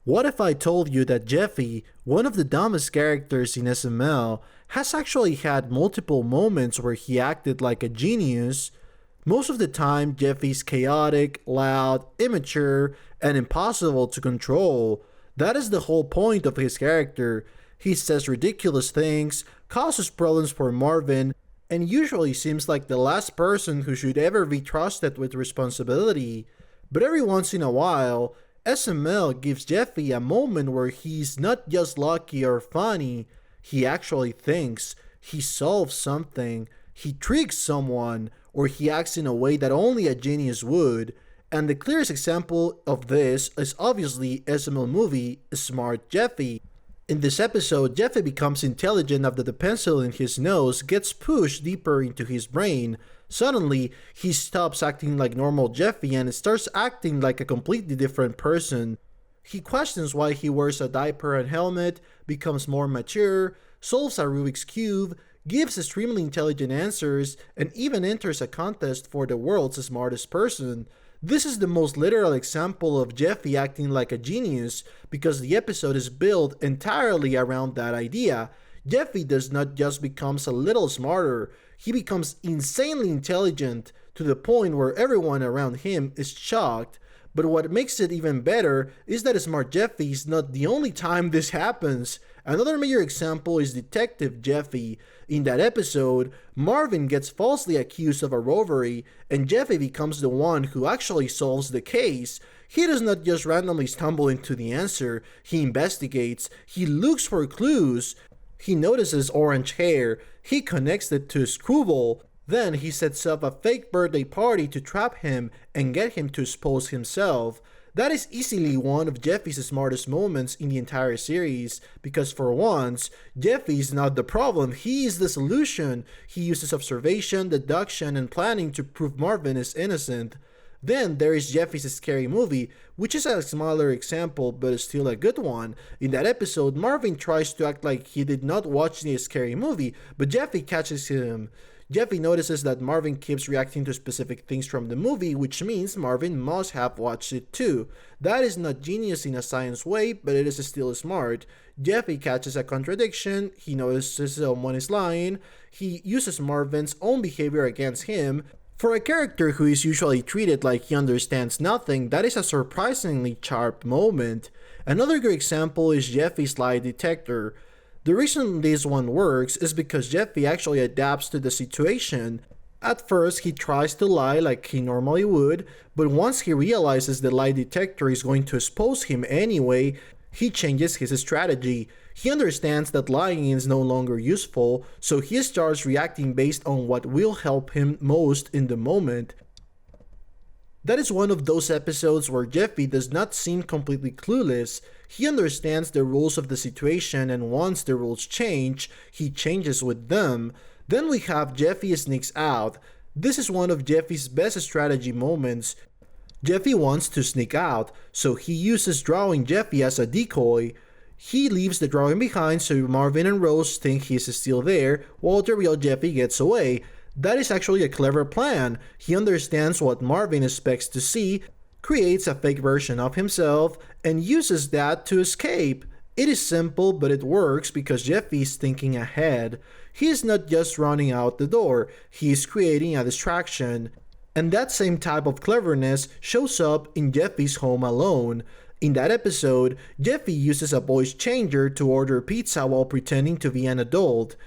What if I told you that Jeffy, one of the dumbest characters in SML, has actually had multiple moments where he acted like a genius? Most of the time, Jeffy's chaotic, loud, immature, and impossible to control. That is the whole point of his character. He says ridiculous things, causes problems for Marvin, and usually seems like the last person who should ever be trusted with responsibility. But every once in a while, SML gives Jeffy a moment where he's not just lucky or funny, he actually thinks, he solves something, he tricks someone, or he acts in a way that only a genius would. And the clearest example of this is obviously SML Movie, Smart Jeffy. In this episode, Jeffy becomes intelligent after the pencil in his nose gets pushed deeper into his brain. Suddenly, he stops acting like normal Jeffy and starts acting like a completely different person. He questions why he wears a diaper and helmet, becomes more mature, solves a Rubik's Cube, gives extremely intelligent answers, and even enters a contest for the world's smartest person. This is the most literal example of Jeffy acting like a genius because the episode is built entirely around that idea. Jeffy does not just becomes a little smarter, he becomes insanely intelligent to the point where everyone around him is shocked. But what makes it even better is that Smart Jeffy is not the only time this happens. Another major example is Detective Jeffy. In that episode, Marvin gets falsely accused of a robbery, and Jeffy becomes the one who actually solves the case. He does not just randomly stumble into the answer, he investigates, he looks for clues, he notices orange hair, he connects it to a screwball. Then he sets up a fake birthday party to trap him and get him to expose himself. That is easily one of Jeffy's smartest moments in the entire series, because for once, Jeffy is not the problem, he is the solution. He uses observation, deduction, and planning to prove Marvin is innocent. Then there is Jeffy's scary movie, which is a smaller example but is still a good one. In that episode, Marvin tries to act like he did not watch the scary movie, but Jeffy catches him. Jeffy notices that Marvin keeps reacting to specific things from the movie, which means Marvin must have watched it too. That is not genius in a science way, but it is still smart. Jeffy catches a contradiction, he notices someone is lying, he uses Marvin's own behavior against him. For a character who is usually treated like he understands nothing, that is a surprisingly sharp moment. Another good example is Jeffy's lie detector. The reason this one works is because Jeffy actually adapts to the situation. At first, he tries to lie like he normally would, but once he realizes the lie detector is going to expose him anyway, he changes his strategy. He understands that lying is no longer useful, so he starts reacting based on what will help him most in the moment. That is one of those episodes where Jeffy does not seem completely clueless. He understands the rules of the situation, and once the rules change, he changes with them. Then we have Jeffy sneaks out. This is one of Jeffy's best strategy moments. Jeffy wants to sneak out, so he uses drawing Jeffy as a decoy. He leaves the drawing behind so Marvin and Rose think he's still there, while the real Jeffy gets away. That is actually a clever plan. He understands what Marvin expects to see, creates a fake version of himself, and uses that to escape. It is simple, but it works because Jeffy is thinking ahead. He is not just running out the door, he is creating a distraction. And that same type of cleverness shows up in Jeffy's Home Alone. In that episode, Jeffy uses a voice changer to order pizza while pretending to be an adult.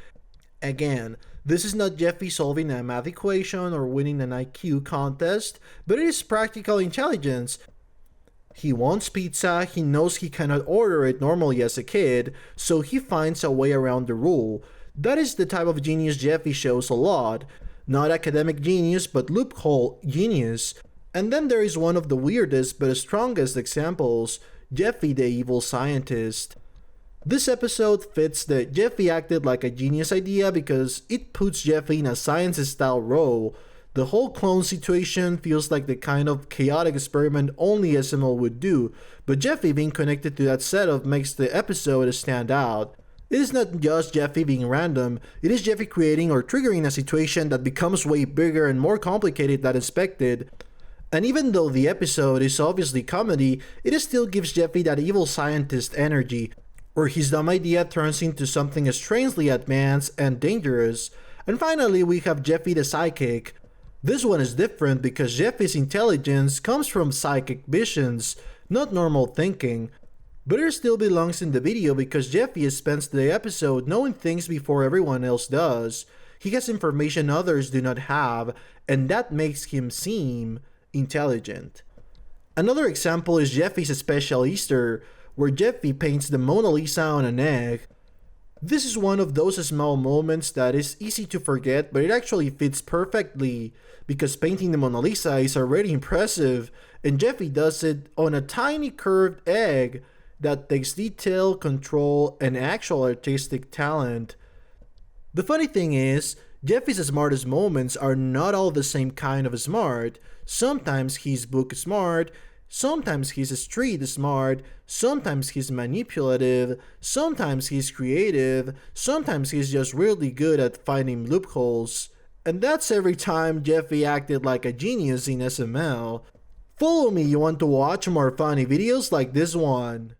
Again, this is not Jeffy solving a math equation or winning an IQ contest, but it is practical intelligence. He wants pizza, he knows he cannot order it normally as a kid, so he finds a way around the rule. That is the type of genius Jeffy shows a lot. Not academic genius, but loophole genius. And then there is one of the weirdest but strongest examples, Jeffy the evil scientist. This episode fits the Jeffy acted like a genius idea because it puts Jeffy in a science-style role. The whole clone situation feels like the kind of chaotic experiment only SML would do, but Jeffy being connected to that setup makes the episode stand out. It is not just Jeffy being random, it is Jeffy creating or triggering a situation that becomes way bigger and more complicated than expected. And even though the episode is obviously comedy, it still gives Jeffy that evil scientist energy, where his dumb idea turns into something strangely advanced and dangerous. And finally, we have Jeffy the psychic. This one is different because Jeffy's intelligence comes from psychic visions, not normal thinking. But it still belongs in the video because Jeffy spends the episode knowing things before everyone else does. He has information others do not have, and that makes him seem intelligent. Another example is Jeffy's special Easter, where Jeffy paints the Mona Lisa on an egg. This is one of those small moments that is easy to forget, but it actually fits perfectly because painting the Mona Lisa is already impressive, and Jeffy does it on a tiny curved egg that takes detail, control, and actual artistic talent. The funny thing is, Jeffy's smartest moments are not all the same kind of smart. Sometimes he's book smart, sometimes he's street smart, sometimes he's manipulative, sometimes he's creative, sometimes he's just really good at finding loopholes. And that's every time Jeffy acted like a genius in SML. Follow me, you want to watch more funny videos like this one.